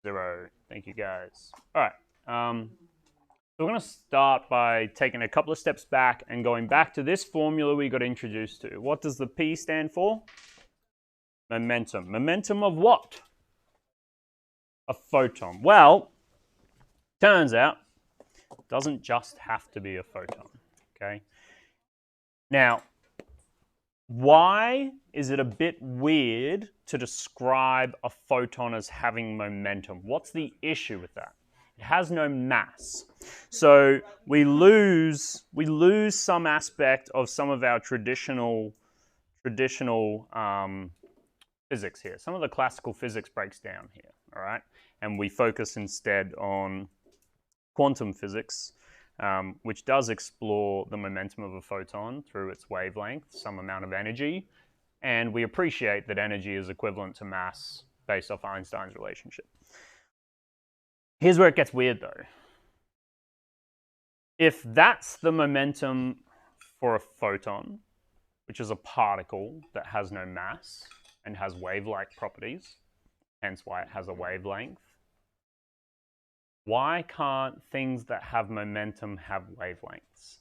0. Thank you, guys. All right. So we're going to start by taking a couple of steps back and going back to this formula we got introduced to. What does the P stand for? Momentum. Momentum of what? A photon. Well, turns out it doesn't just have to be a photon. Okay. Now, why is it a bit weird to describe a photon as having momentum? What's the issue with that? It has no mass. So we lose some aspect of some of our traditional physics here. Some of the classical physics breaks down here, all right? And we focus instead on quantum physics, which does explore the momentum of a photon through its wavelength, some amount of energy, and we appreciate that energy is equivalent to mass based off Einstein's relationship. Here's where it gets weird, though. If that's the momentum for a photon, which is a particle that has no mass and has wave-like properties, hence why it has a wavelength, why can't things that have momentum have wavelengths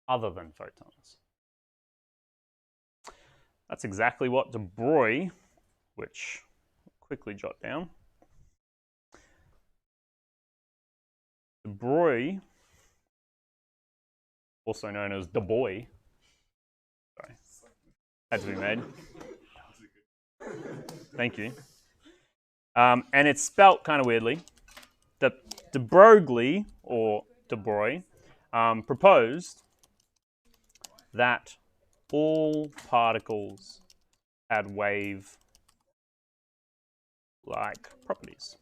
other than photons? That's exactly what de Broglie, which I'll quickly jot down. De Broglie, also known as Du Bois, sorry, had to be made. Thank you. And it's spelt kind of weirdly. De Broglie, or de Broglie, proposed that all particles had wave-like properties.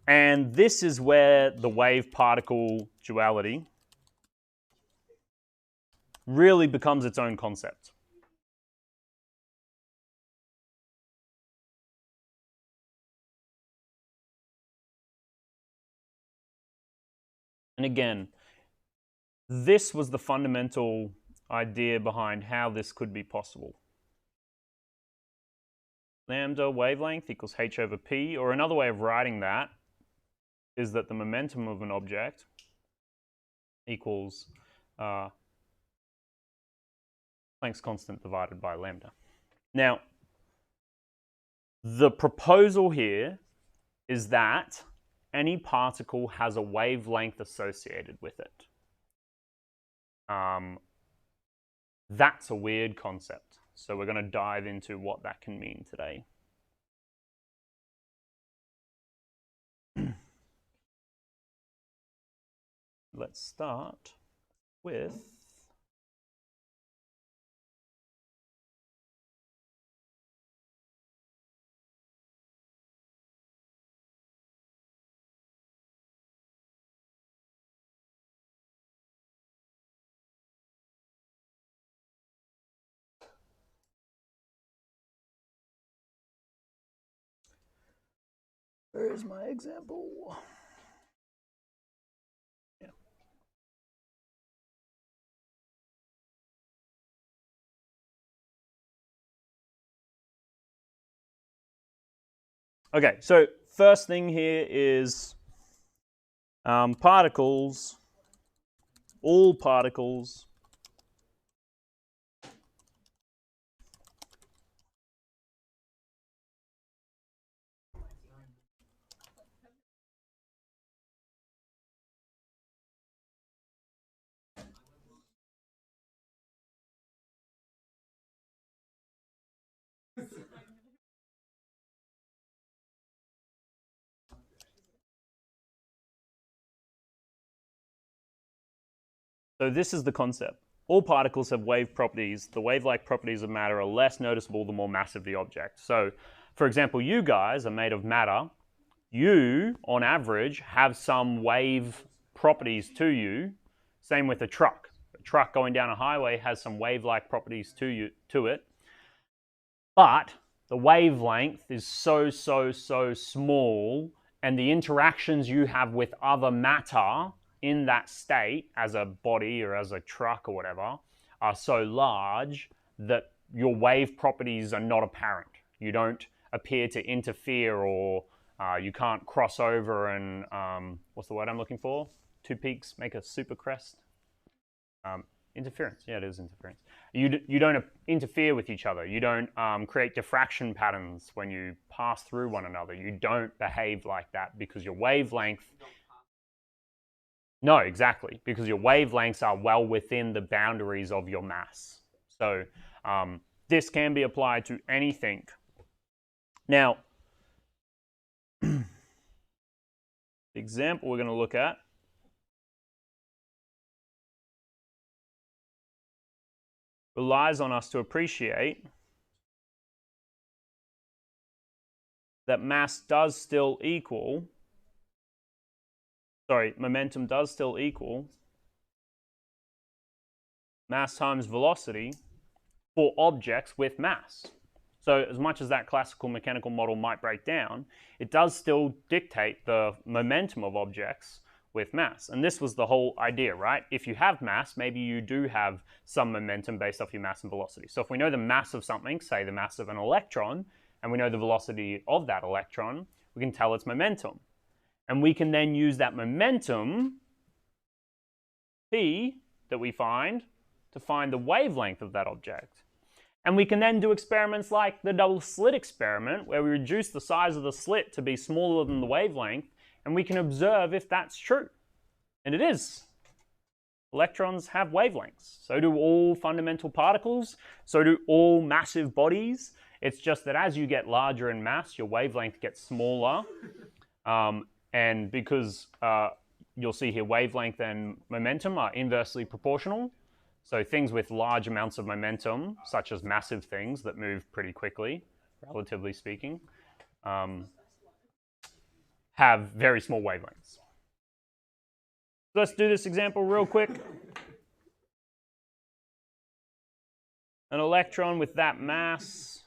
And this is where the wave-particle duality really becomes its own concept. And again, this was the fundamental idea behind how this could be possible. Lambda wavelength equals h over p, or another way of writing that is that the momentum of an object equals Planck's constant divided by lambda. Now, the proposal here is that any particle has a wavelength associated with it. That's a weird concept. So we're going to dive into what that can mean today. Let's start with where is my example? Yeah. Okay, so first thing here is particles, all particles So this is the concept. All particles have wave properties. The wave-like properties of matter are less noticeable the more massive the object. So, for example, you guys are made of matter. You, on average, have some wave properties to you. Same with a truck. A truck going down a highway has some wave-like properties to it. But the wavelength is so small, and the interactions you have with other matter in that state as a body or as a truck or whatever are so large that your wave properties are not apparent. You don't appear to interfere, or you can't cross over and, what's the word I'm looking for? Two peaks make a super crest. Interference, yeah, it is interference. You don't interfere with each other. You don't create diffraction patterns when you pass through one another. You don't behave like that because your wavelength... No, exactly, because your wavelengths are well within the boundaries of your mass. So this can be applied to anything. Now, the example we're going to look at relies on us to appreciate that momentum does still equal mass times velocity for objects with mass. So as much as that classical mechanical model might break down, it does still dictate the momentum of objects with mass. And this was the whole idea, right? If you have mass, maybe you do have some momentum based off your mass and velocity. So if we know the mass of something, say the mass of an electron, and we know the velocity of that electron, we can tell its momentum. And we can then use that momentum, p, that we find, to find the wavelength of that object. And we can then do experiments like the double slit experiment, where we reduce the size of the slit to be smaller than the wavelength, and we can observe if that's true. And it is. Electrons have wavelengths. So do all fundamental particles. So do all massive bodies. It's just that as you get larger in mass, your wavelength gets smaller. And because you'll see here wavelength and momentum are inversely proportional. So things with large amounts of momentum, such as massive things that move pretty quickly, relatively speaking, have very small wavelengths. So let's do this example real quick. An electron with that mass,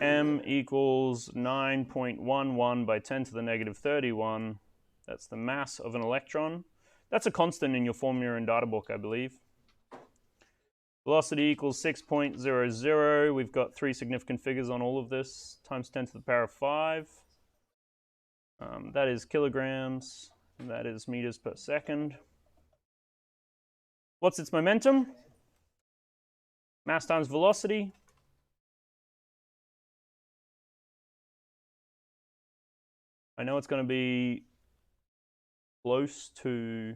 m equals 9.11 by 10 to the negative 31. That's the mass of an electron. That's a constant in your formula and data book, I believe. Velocity equals 6.00. We've got 3 significant figures on all of this, times 10 to the power of 5. That is kilograms, and that is meters per second. What's its momentum? Mass times velocity. I know it's going to be close to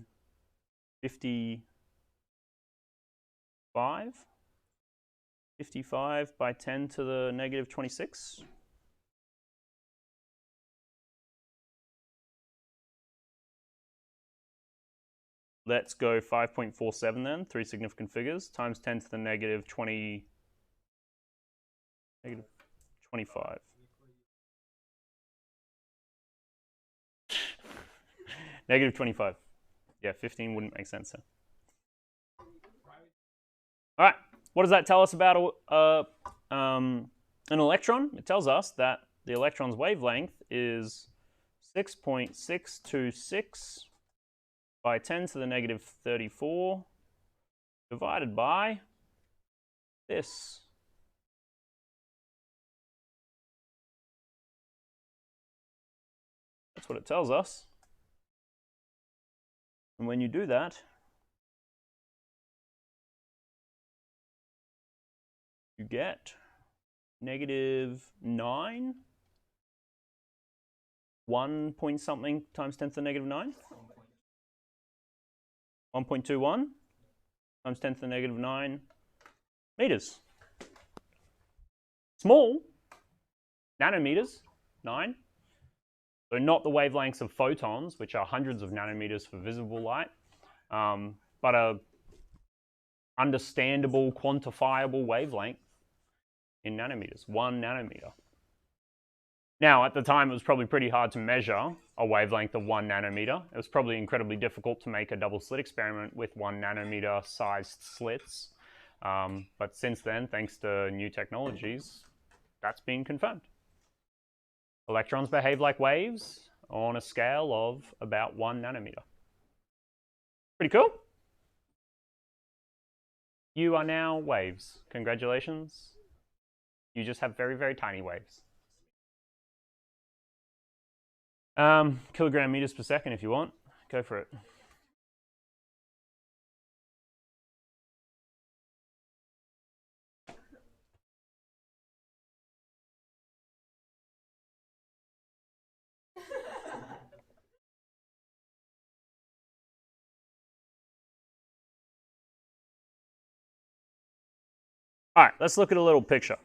55. 55 by 10 to the negative 26. Let's go 5.47 then, 3 significant figures, times 10 to the negative 20, negative 25. Negative 25. Yeah, 15 wouldn't make sense. Huh? All right, what does that tell us about an electron? It tells us that the electron's wavelength is 6.626 by 10 to the negative 34 divided by this. That's what it tells us. And when you do that, you get negative 9, 1 point something times 10 to the negative 9. 1.21 times 10 to the negative 9 meters. Small, nanometers, 9. So not the wavelengths of photons, which are hundreds of nanometers for visible light, but a understandable, quantifiable wavelength in nanometers, 1 nanometer. Now, at the time, it was probably pretty hard to measure a wavelength of 1 nanometer. It was probably incredibly difficult to make a double slit experiment with 1 nanometer sized slits. But since then, thanks to new technologies, that's been confirmed. Electrons behave like waves on a scale of about 1 nanometer. Pretty cool. You are now waves. Congratulations. You just have very, very tiny waves. Kilogram meters per second if you want. Go for it. All right, let's look at a little picture.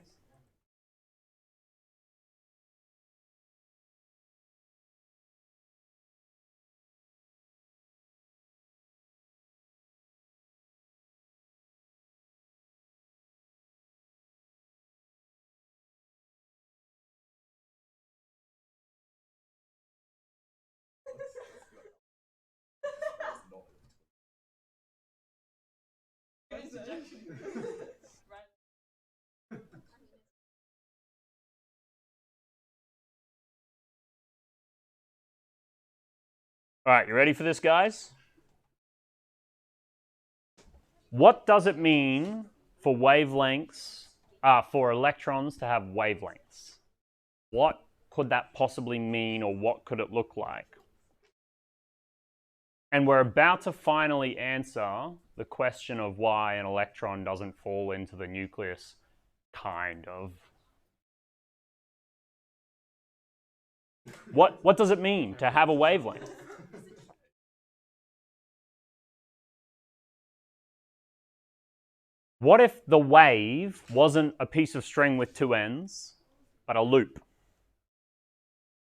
All right, you ready for this, guys? What does it mean for wavelengths, for electrons to have wavelengths? What could that possibly mean, or what could it look like? And we're about to finally answer the question of why an electron doesn't fall into the nucleus, kind of. What does it mean to have a wavelength? What if the wave wasn't a piece of string with two ends, but a loop?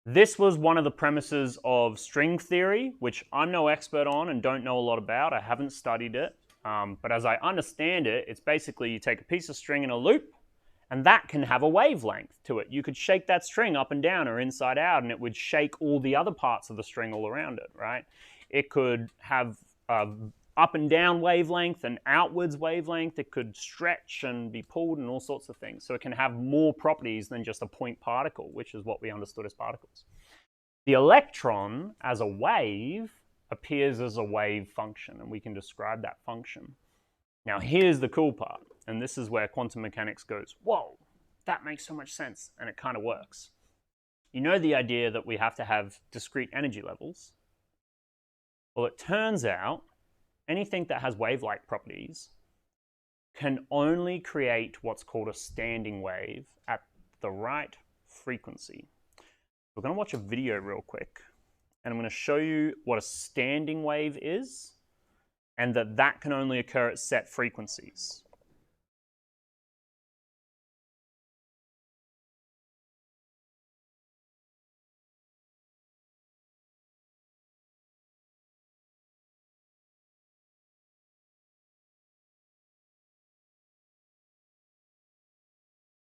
This was one of the premises of string theory, which I'm no expert on and don't know a lot about. I haven't studied it. But as I understand it, it's basically you take a piece of string in a loop, and that can have a wavelength to it. You could shake that string up and down or inside out, and it would shake all the other parts of the string all around it, right? It could have up and down wavelength and outwards wavelength. It could stretch and be pulled and all sorts of things. So it can have more properties than just a point particle, which is what we understood as particles. The electron as a wave appears as a wave function, and we can describe that function. Now here's the cool part, and this is where quantum mechanics goes, whoa, that makes so much sense, and it kind of works. You know the idea that we have to have discrete energy levels? Well, it turns out anything that has wave-like properties can only create what's called a standing wave at the right frequency. We're going to watch a video real quick, and I'm going to show you what a standing wave is, and that can only occur at set frequencies.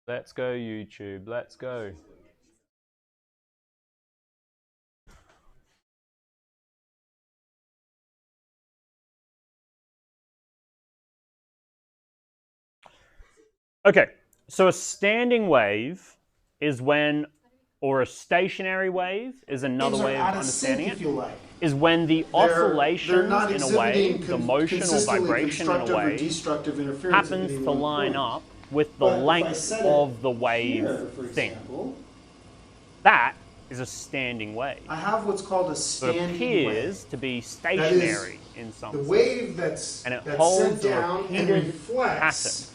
Let's go, YouTube. Let's go. Okay, so a standing wave is when, or a stationary wave is another way of understanding it, is when the oscillations in a wave, the motion or vibration in a wave, happens to line up with the length of the wave thing. That is a standing wave. I have what's called a standing wave. It appears to be stationary in some sense. The wave that's holds sent down and reflects.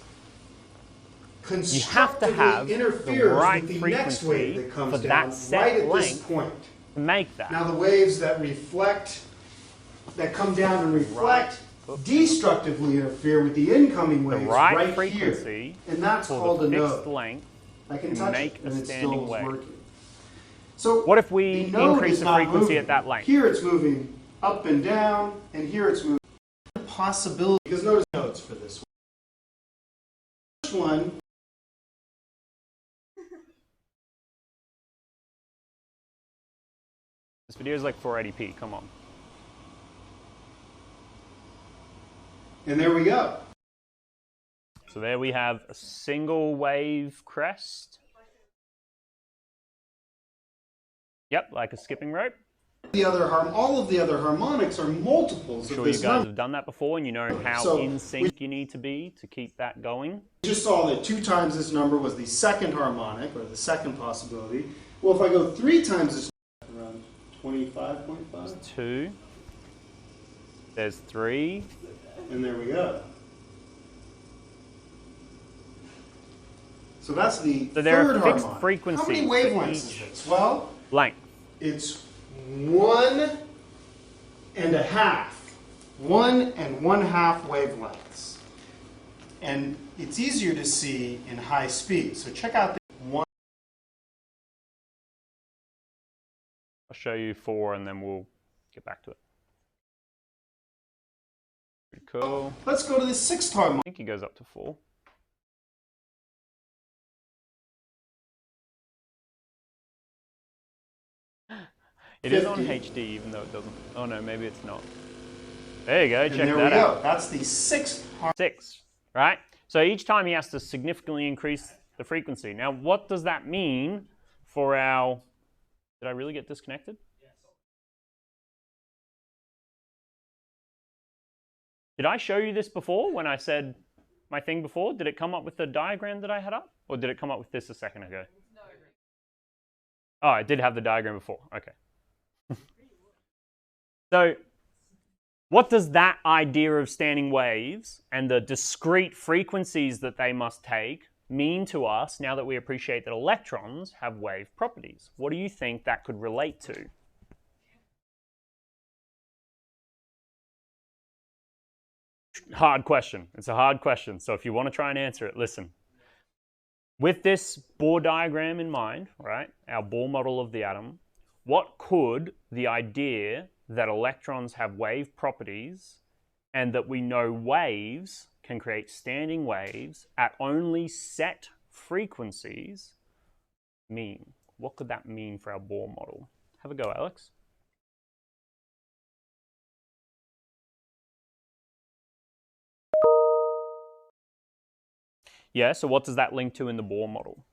You have to have the right frequency for that set length to make that. Now the waves that reflect, that come down and reflect, destructively interfere with the incoming waves right here. And that's called a node. Length I can touch make it and a it standing still is wave. working. So what if we increase the frequency at that length? Here it's moving up and down, and here it's moving. Possibility, because notice nodes for this one. First one. This video is like 480p, come on. And there we go. So there we have a single wave crest. Yep, like a skipping rope. All of the other harmonics are multiples of this you guys number. have done that before and you know how in sync you need to be to keep that going? We just saw that 2 times this number was the second harmonic, or the second possibility. Well, if I go 3 times this number, around 25.5. There's 2. There's 3. And there we go. So that's the there third are fixed harmonic. frequencies. How many wavelengths is this? Well, length. It's 1 1/2. 1 1/2 wavelengths. And it's easier to see in high speed. So check out the 1. I'll show you 4 and then we'll get back to it. Pretty cool. Let's go to the 6th harmonic. I think he goes up to 4. It is on HD, even though it doesn't. Oh no, maybe it's not. There you go. Check that out. There we go. That's the 6th harmonic. 6, right? So each time he has to significantly increase the frequency. Now, what does that mean for our? Did I really get disconnected? Did I show you this before when I said my thing before? Did it come up with the diagram that I had up, or did it come up with this a second ago? Oh, I did have the diagram before. Okay. So, what does that idea of standing waves and the discrete frequencies that they must take mean to us now that we appreciate that electrons have wave properties? What do you think that could relate to? Hard question. It's a hard question. So if you want to try and answer it, listen. With this Bohr diagram in mind, right, our Bohr model of the atom, what could the idea that electrons have wave properties and that we know waves can create standing waves at only set frequencies mean? What could that mean for our Bohr model? Have a go, Alex. Yeah, so what does that link to in the Bohr model?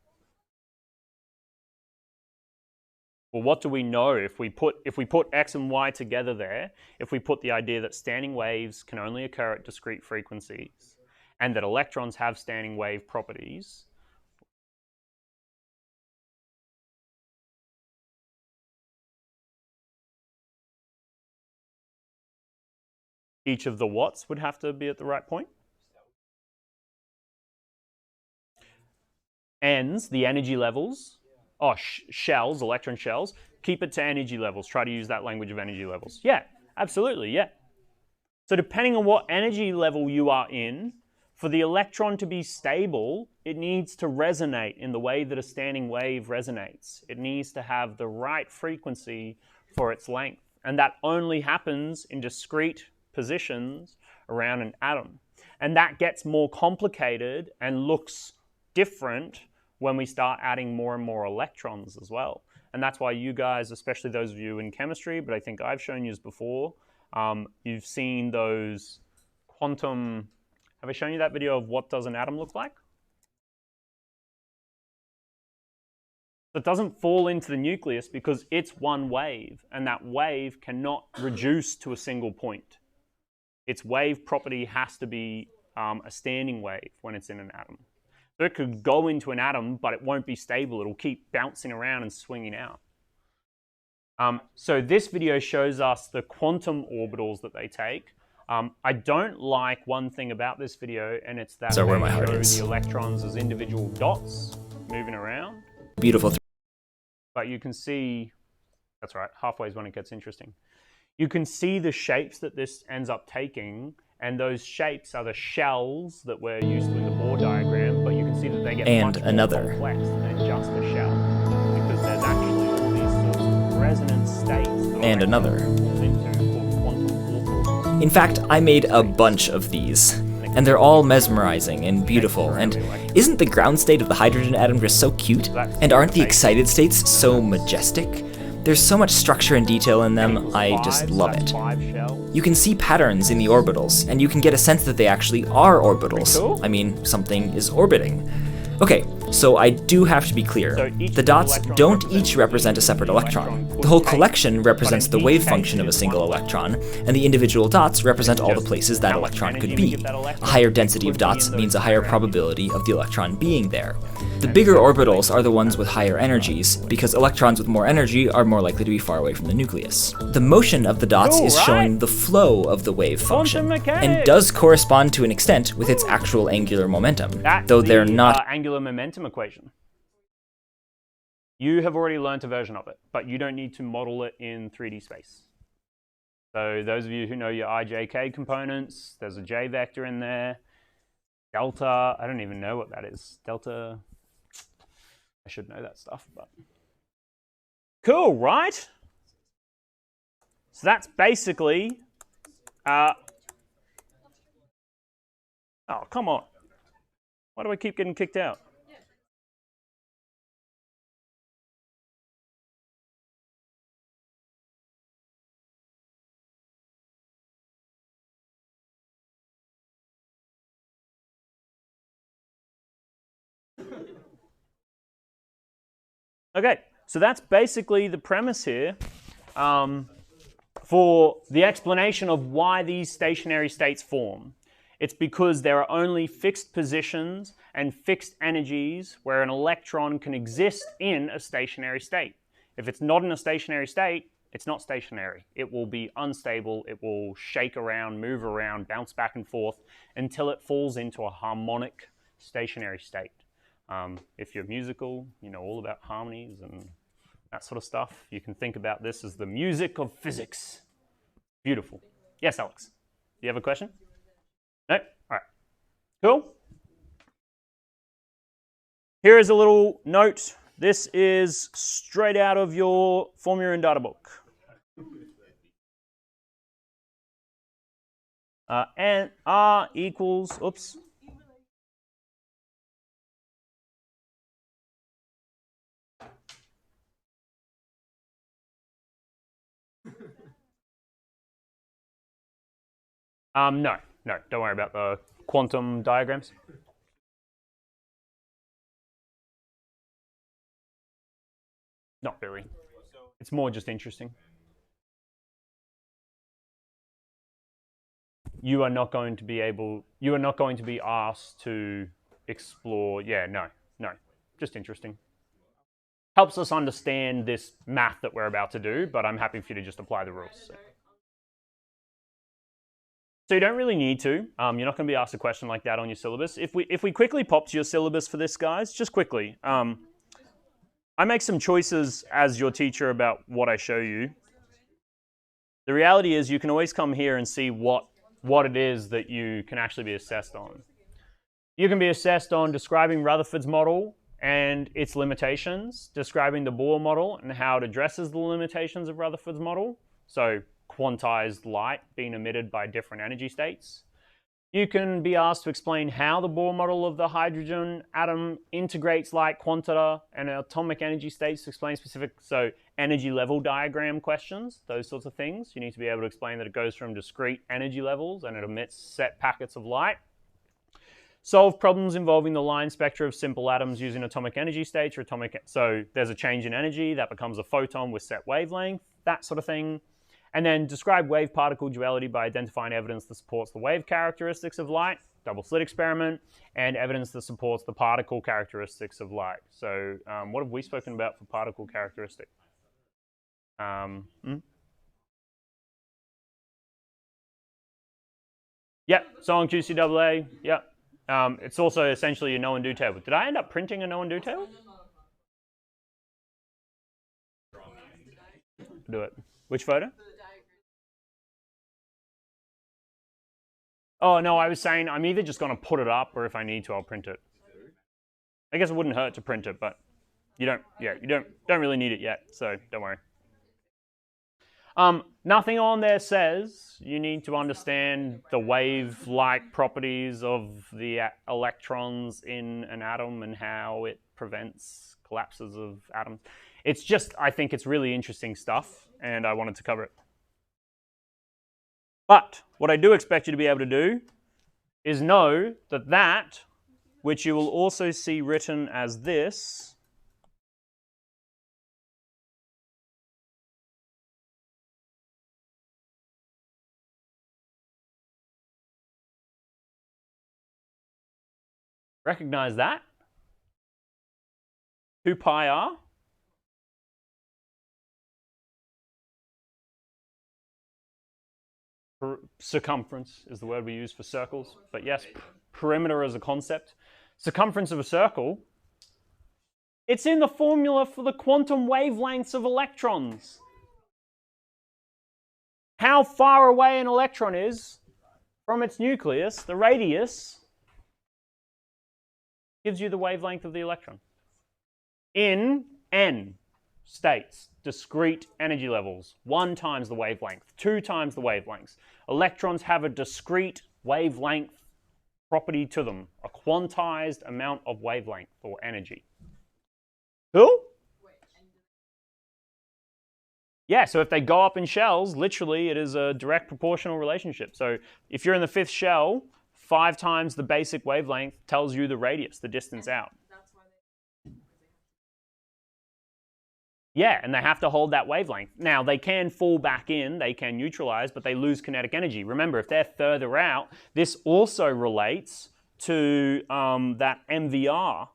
Well, what do we know if we put X and Y together there, if we put the idea that standing waves can only occur at discrete frequencies and that electrons have standing wave properties? Each of the watts would have to be at the right point? N's, the energy levels. Oh, shells, electron shells. Keep it to energy levels. Try to use that language of energy levels. Yeah, absolutely, yeah. So depending on what energy level you are in, for the electron to be stable, it needs to resonate in the way that a standing wave resonates. It needs to have the right frequency for its length. And that only happens in discrete positions around an atom. And that gets more complicated and looks different when we start adding more and more electrons as well. And that's why you guys, especially those of you in chemistry, but I think I've shown you before, you've seen those quantum, have I shown you that video of what does an atom look like? It doesn't fall into the nucleus because it's one wave, and that wave cannot reduce to a single point. Its wave property has to be a standing wave when it's in an atom. So it could go into an atom, but it won't be stable. It'll keep bouncing around and swinging out. So this video shows us the quantum orbitals that they take. I don't like one thing about this video, and it's that they show the electrons as individual dots moving around. Beautiful. But you can see, that's right, halfway is when it gets interesting. You can see the shapes that this ends up taking, and those shapes are the shells that we're used to in the Bohr diagram, but you can see that they get much more complex than just a shell, because there's actually all these sorts of resonance states that called quantum orbitals. In fact, I made a bunch of these, and they're all mesmerizing and beautiful, and isn't the ground state of the hydrogen atom just so cute? And aren't the excited states so majestic? There's so much structure and detail in them, I just love it. You can see patterns in the orbitals, and you can get a sense that they actually are orbitals. I mean, something is orbiting. Okay, So I do have to be clear. So each The of the dots electrons don't represents each represent a separate electron. The whole collection represents the wave function of a single electron, and the individual dots represent all the places that electron could be. A higher density of dots means a higher probability of the electron being there. The bigger orbitals are the ones with higher energies, because electrons with more energy are more likely to be far away from the nucleus. The motion of the dots is showing the flow of the wave function, and does correspond to an extent with its actual angular momentum, though they're not angular momentum equation. You have already learnt a version of it, but you don't need to model it in 3D space. So those of you who know your IJK components, there's a J vector in there. Delta, I don't even know what that is. Delta, I should know that stuff, but cool, right? So that's basically, oh, come on. Why do I keep getting kicked out? Okay, so that's basically the premise here for the explanation of why these stationary states form. It's because there are only fixed positions and fixed energies where an electron can exist in a stationary state. If it's not in a stationary state, it's not stationary. It will be unstable, it will shake around, move around, bounce back and forth until it falls into a harmonic stationary state. If you're musical, you know all about harmonies and that sort of stuff. You can think about this as the music of physics. Beautiful. Yes, Alex? Do you have a question? No? All right. Cool. Here is a little note. This is straight out of your formula and data book. And R equals, oops. No, don't worry about the quantum diagrams. Not really. It's more just interesting. You are not going to be asked to explore, no, just interesting. Helps us understand this math that we're about to do, but I'm happy for you to just apply the rules. So you don't really need to. You're not going to be asked a question like that on your syllabus. If we quickly pop to your syllabus for this, guys, just quickly. I make some choices as your teacher about what I show you. The reality is you can always come here and see what it is that you can actually be assessed on. You can be assessed on describing Rutherford's model and its limitations, describing the Bohr model and how it addresses the limitations of Rutherford's model. So quantized light being emitted by different energy states. You can be asked to explain how the Bohr model of the hydrogen atom integrates light quantita and atomic energy states to explain specific, so energy level diagram questions, those sorts of things. You need to be able to explain that it goes from discrete energy levels and it emits set packets of light. Solve problems involving the line spectra of simple atoms using atomic energy states or so there's a change in energy that becomes a photon with set wavelength, that sort of thing. And then describe wave-particle duality by identifying evidence that supports the wave characteristics of light, double slit experiment, and evidence that supports the particle characteristics of light. So what have we spoken about for particle characteristic? Yep, so on QCAA, yep. It's also essentially a know-and-do table. Did I end up printing a know-and-do table? Do it. Which photo? Oh, no, I was saying I'm either just going to put it up or if I need to, I'll print it. I guess it wouldn't hurt to print it, but you don't really need it yet, so don't worry. Nothing on there says you need to understand the wave-like properties of the electrons in an atom and how it prevents collapses of atoms. It's just, I think it's really interesting stuff, and I wanted to cover it. But what I do expect you to be able to do is know that which you will also see written as this. Recognize that? 2 pi r. Circumference is the word we use for circles, but yes, perimeter as a concept. Circumference of a circle, it's in the formula for the quantum wavelengths of electrons. How far away an electron is from its nucleus, the radius, gives you the wavelength of the electron. In n states, discrete energy levels, 1 times the wavelength, 2 times the wavelengths. Electrons have a discrete wavelength property to them, a quantized amount of wavelength or energy. Cool? Yeah, so if they go up in shells, literally it is a direct proportional relationship. So if you're in the 5th shell, 5 times the basic wavelength tells you the radius, the distance out. Yeah, and they have to hold that wavelength. Now, they can fall back in, they can neutralize, but they lose kinetic energy. Remember, if they're further out, this also relates to that MVR.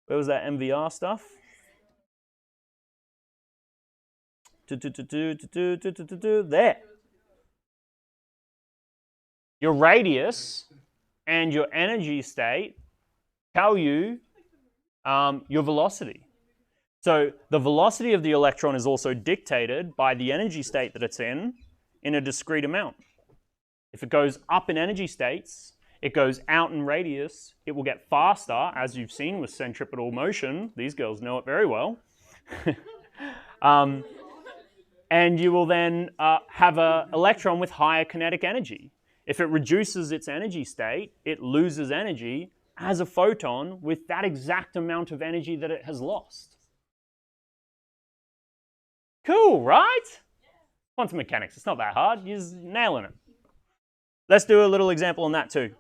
Where was that MVR stuff? There. Your radius and your energy state tell you your velocity. So the velocity of the electron is also dictated by the energy state that it's in a discrete amount. If it goes up in energy states, it goes out in radius, it will get faster, as you've seen with centripetal motion. These girls know it very well. And you will then have an electron with higher kinetic energy. If it reduces its energy state, it loses energy as a photon with that exact amount of energy that it has lost. Cool, right? Quantum mechanics, it's not that hard, you're just nailing it. Let's do a little example on that too.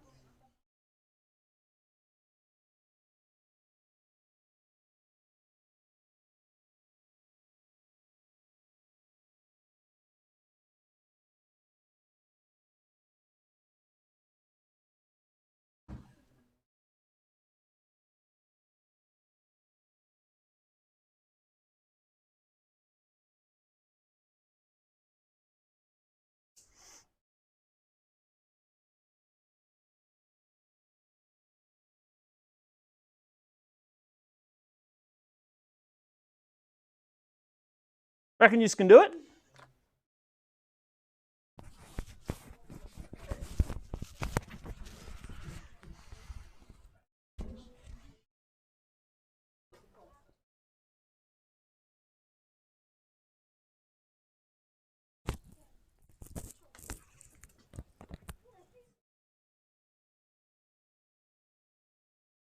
Reckon you can do it?